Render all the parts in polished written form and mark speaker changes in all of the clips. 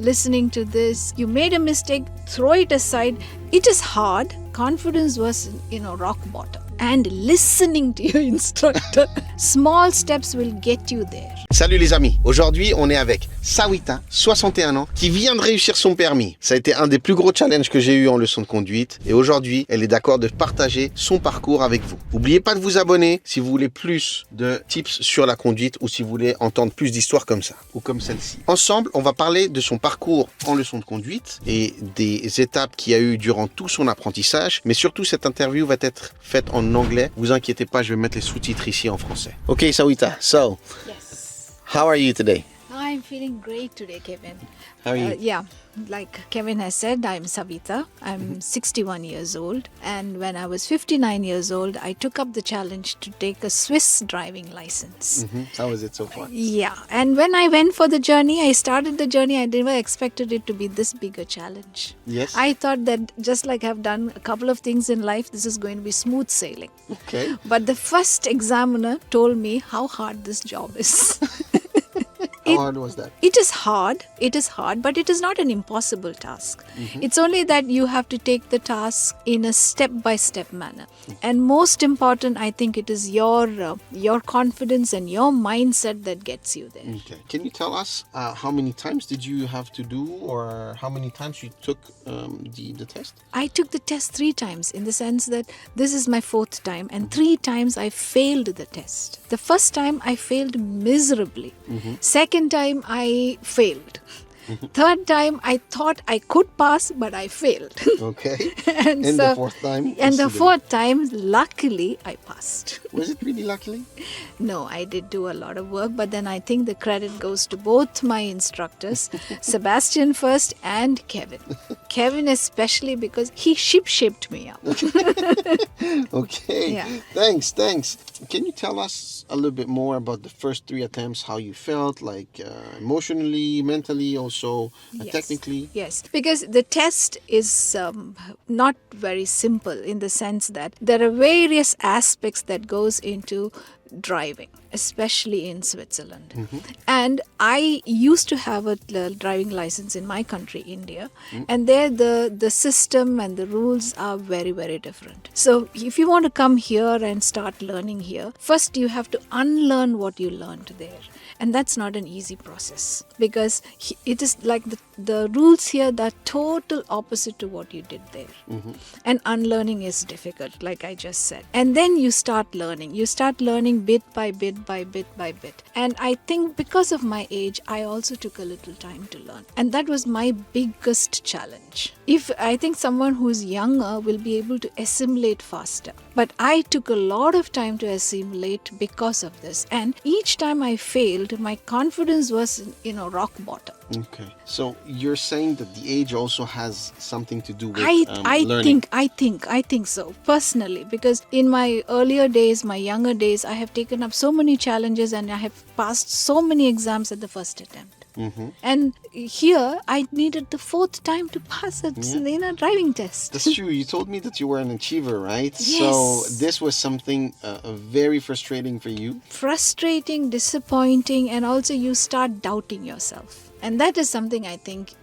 Speaker 1: listening to this. You made a mistake, throw it aside. It is hard. Confidence was, rock bottom. And listening to your instructor. Small steps will get you there.
Speaker 2: Salut les amis, aujourd'hui on est avec Sawita, 61 ans, qui vient de réussir son permis. Ça a été un des plus gros challenges que j'ai eu en leçon de conduite et aujourd'hui elle est d'accord de partager son parcours avec vous. N'oubliez pas de vous abonner si vous voulez plus de tips sur la conduite ou si vous voulez entendre plus d'histoires comme ça ou comme celle-ci. Ensemble, on va parler de son parcours en leçon de conduite et des étapes qu'il y a eu durant tout son apprentissage, mais surtout cette interview va être faite en anglais. Vous inquiétez pas, je vais mettre les sous-titres ici en français. Ok Sawita, so how are you today?
Speaker 1: I'm feeling great today, Kevin.
Speaker 2: How are you?
Speaker 1: Yeah, like Kevin has said, I'm Savita. I'm 61 years old. And when I was 59 years old, I took up the challenge to take a Swiss driving license.
Speaker 2: How was it so far?
Speaker 1: Yeah, and when I went for the journey, I started the journey, I never expected it to be this big a challenge.
Speaker 2: Yes?
Speaker 1: I thought that just like I've done a couple of things in life, this is going to be smooth sailing.
Speaker 2: Okay.
Speaker 1: But the first examiner told me how hard this job is.
Speaker 2: How hard was that?
Speaker 1: It is hard, but it is not an impossible task. It's only that you have to take the task in a step-by-step manner. And most important, I think it is your confidence and your mindset that gets you there.
Speaker 2: Okay. Can you tell us how many times did you have to do or how many times you took the test?
Speaker 1: I took the test 3 times in the sense that this is my 4th time and 3 times I failed the test. The first time I failed miserably. Second time I failed. Third time I thought I could pass, but I failed.
Speaker 2: Okay.
Speaker 1: and
Speaker 2: the 4th time?
Speaker 1: And the 4th time, luckily, I passed.
Speaker 2: Was it really luckily?
Speaker 1: No, I did do a lot of work, but then I think the credit goes to both my instructors, Sebastian first and Kevin. Kevin especially because he shaped me up.
Speaker 2: Okay.
Speaker 1: Yeah.
Speaker 2: Thanks. Can you tell us a little bit more about the first 3 attempts, how you felt, like emotionally, mentally, also technically?
Speaker 1: Yes, because the test is not very simple in the sense that there are various aspects that goes into driving, especially in Switzerland. And I used to have a driving license in my country, India, and there the system and the rules are very, very different. So if you want to come here and start learning here, first you have to unlearn what you learned there. And that's not an easy process because it is like the rules here that are total opposite to what you did there. And unlearning is difficult, like I just said. And then you start learning. You start learning bit by bit. And I think because of my age, I also took a little time to learn. And that was my biggest challenge. If I think someone who's younger will be able to assimilate faster. But I took a lot of time to assimilate because of this. And each time I failed, my confidence was, rock bottom.
Speaker 2: Okay. So you're saying that the age also has something to do with learning?
Speaker 1: I think so, personally. Because in my earlier days, my younger days, I have taken up so many challenges and I have passed so many exams at the first attempt. And here, I needed the 4th time to pass a driving test.
Speaker 2: That's true. You told me that you were an achiever, right?
Speaker 1: Yes.
Speaker 2: So this was something very frustrating for you.
Speaker 1: Frustrating, disappointing, and also you start doubting yourself. And that is something I think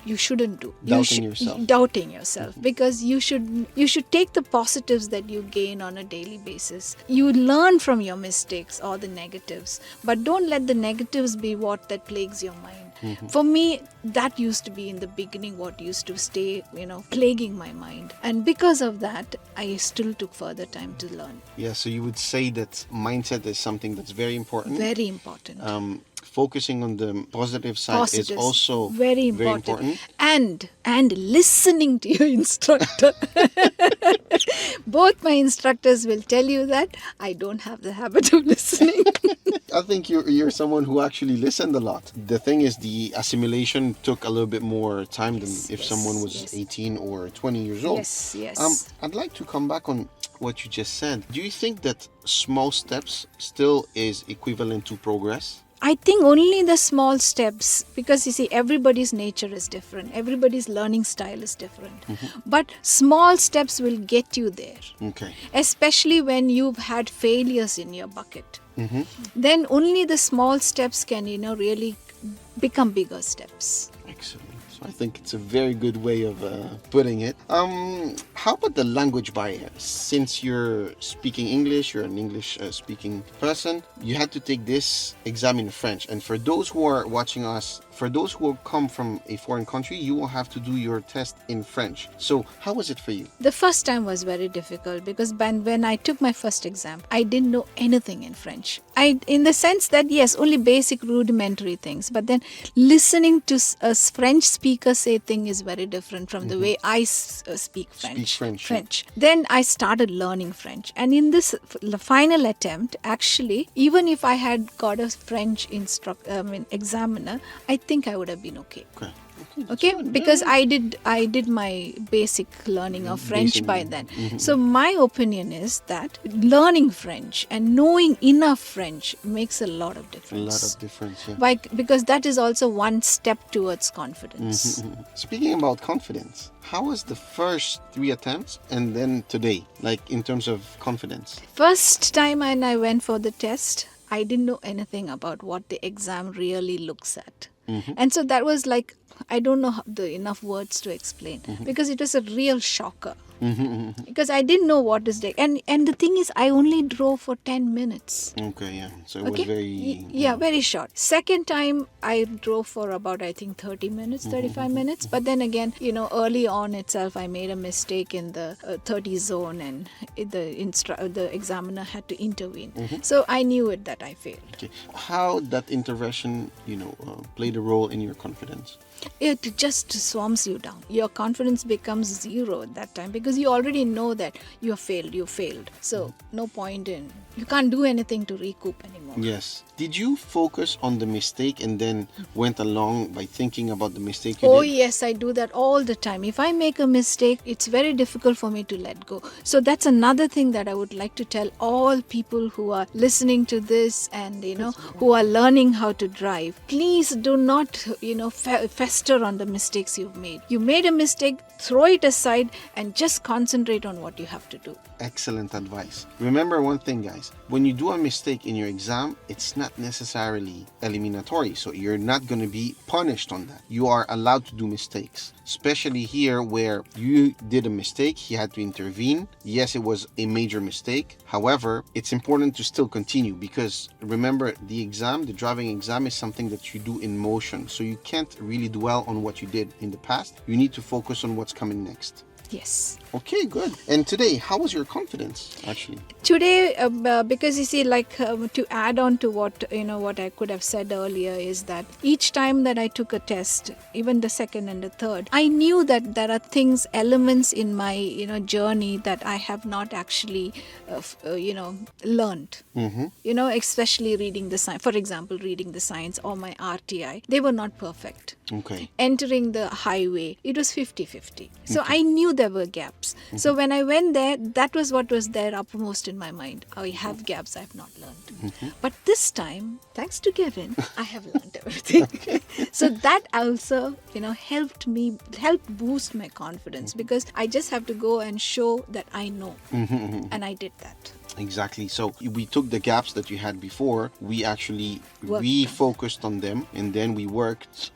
Speaker 1: you shouldn't do. Doubting yourself because you should take the positives that you gain on a daily basis. You learn from your mistakes or the negatives, but don't let the negatives be that plagues your mind. For me, that used to be in the beginning what used to stay, plaguing my mind. And because of that, I still took further time to learn.
Speaker 2: Yeah, so you would say that mindset is something that's very important.
Speaker 1: Very important.
Speaker 2: Focusing on the positive side is also
Speaker 1: very important. And listening to your instructor. Both my instructors will tell you that I don't have the habit of listening.
Speaker 2: I think you're someone who actually listened a lot. The thing is, the assimilation took a little bit more time than if someone was 18 or 20 years old.
Speaker 1: Yes.
Speaker 2: I'd like to come back on what you just said. Do you think that small steps still is equivalent to progress?
Speaker 1: I think only the small steps, because you see, everybody's nature is different. Everybody's learning style is different. But small steps will get you there.
Speaker 2: Okay.
Speaker 1: Especially when you've had failures in your bucket. Then only the small steps can, really become bigger steps.
Speaker 2: Excellent. I think it's a very good way of putting it. How about the language barrier? Since you're speaking English, you're an English speaking person, you had to take this exam in French. And for those who are watching us, for those who come from a foreign country, you will have to do your test in French. So how was it for you?
Speaker 1: The first time was very difficult because when I took my first exam, I didn't know anything in French. In the sense that, yes, only basic rudimentary things, but then listening to a French speaker say things is very different from the way I speak French. Then I started learning French. And in this final attempt, actually, even if I had got a French examiner, I think I would have been okay. Okay, because I did my basic learning of French by then. So my opinion is that learning French and knowing enough French makes a lot of difference. Yeah. Because that is also one step towards confidence.
Speaker 2: Speaking about confidence, how was the first 3 attempts and then today, like in terms of confidence?
Speaker 1: First time when I went for the test, I didn't know anything about what the exam really looks at. And so that was like, I don't know enough words to explain because it was a real shocker. Because I didn't know what is there. And the thing is, I only drove for 10 minutes.
Speaker 2: Okay, yeah. So it was very...
Speaker 1: very short. Second time, I drove for about, I think, 30 minutes, 35 minutes. But then again, early on itself, I made a mistake in the 30 zone and the examiner had to intervene. So I knew it that I failed.
Speaker 2: Okay. How that intervention, played a role in your confidence?
Speaker 1: It just swarms you down. Your confidence becomes zero at that time because you already know that you failed. So no point in, you can't do anything to recoup anymore.
Speaker 2: Yes. Did you focus on the mistake and then went along by thinking about the mistake you did?
Speaker 1: Yes, I do that all the time. If I make a mistake, it's very difficult for me to let go. So that's another thing that I would like to tell all people who are listening to this and, who are learning how to drive. Please do not, fester on the mistakes you've made. You made a mistake, throw it aside and just concentrate on what you have to do.
Speaker 2: Excellent advice. Remember one thing, guys. When you do a mistake in your exam, it's not necessarily eliminatory. So you're not going to be punished on that. You are allowed to do mistakes, especially here where you did a mistake. He had to intervene. Yes, it was a major mistake. However, it's important to still continue because remember, the driving exam is something that you do in motion. So you can't really dwell on what you did in the past. You need to focus on what's coming next.
Speaker 1: Yes.
Speaker 2: Okay, good. And today, how was your confidence, actually?
Speaker 1: Today, because you see, to add on to what I could have said earlier is that each time that I took a test, even the second and the third, I knew that there are elements in my, journey that I have not actually, learned. Especially reading the science. For example, reading the science or my RTI, they were not perfect.
Speaker 2: Okay.
Speaker 1: Entering the highway, it was 50-50. So I knew there were gaps. So when I went there, that was what was there uppermost in my mind. I have gaps I have not learned. But this time, thanks to Kevin, I have learned everything. So that also, helped boost my confidence because I just have to go and show that I know. And I did that.
Speaker 2: Exactly. So we took the gaps that you had before, we actually refocused on them, and then we worked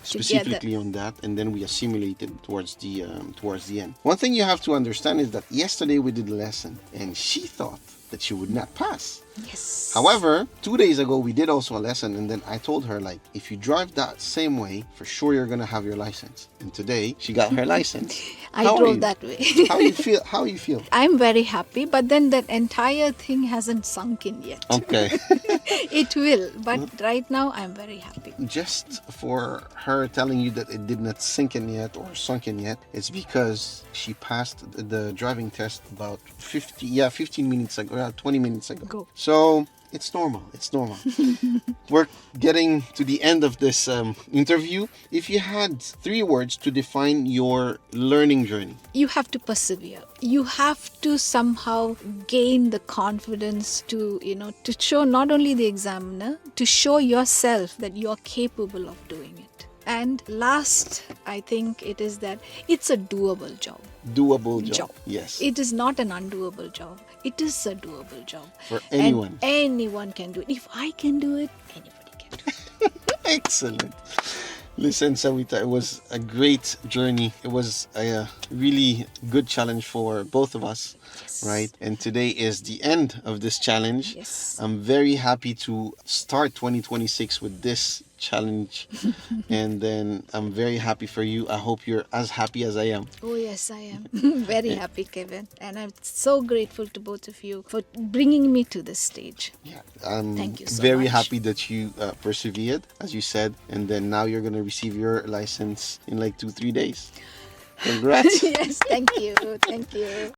Speaker 2: specifically on that, and then we assimilated towards the end. One thing you have to understand is that yesterday we did a lesson, and she thought that she would not pass.
Speaker 1: Yes.
Speaker 2: However, 2 days ago we did also a lesson, and then I told her, if you drive that same way, for sure you're gonna have your license. And today she got her license.
Speaker 1: I drove that way.
Speaker 2: How you feel?
Speaker 1: I'm very happy, but then that entire thing hasn't sunk in yet.
Speaker 2: Okay.
Speaker 1: It will, but right now I'm very happy.
Speaker 2: Just for her telling you that it did not sink in yet or sunk in yet, it's because she passed the driving test about 15 minutes ago, 20 minutes ago. So it's normal. We're getting to the end of this interview. If you had 3 words to define your learning journey.
Speaker 1: You have to persevere. You have to somehow gain the confidence to show not only the examiner, to show yourself that you're capable of doing it. And last, I think it is that it's a doable job.
Speaker 2: Doable job. Yes.
Speaker 1: It is not an undoable job. It is a doable job.
Speaker 2: For anyone.
Speaker 1: And anyone can do it. If I can do it, anybody can do it.
Speaker 2: Excellent. Listen, Sawita, it was a great journey. It was a really good challenge for both of us, right? And today is the end of this challenge.
Speaker 1: Yes.
Speaker 2: I'm very happy to start 2026 with this challenge. And then I'm very happy for you. I hope you're as happy as I am.
Speaker 1: Oh, yes, I am. Very happy, Kevin. And I'm so grateful to both of you for bringing me to this stage.
Speaker 2: Yeah, I'm
Speaker 1: Thank you so
Speaker 2: very
Speaker 1: much.
Speaker 2: happy that you persevered, as you said. And then now you're going to receive your license in like 2-3 days. Congrats.
Speaker 1: Yes, thank you. Thank you.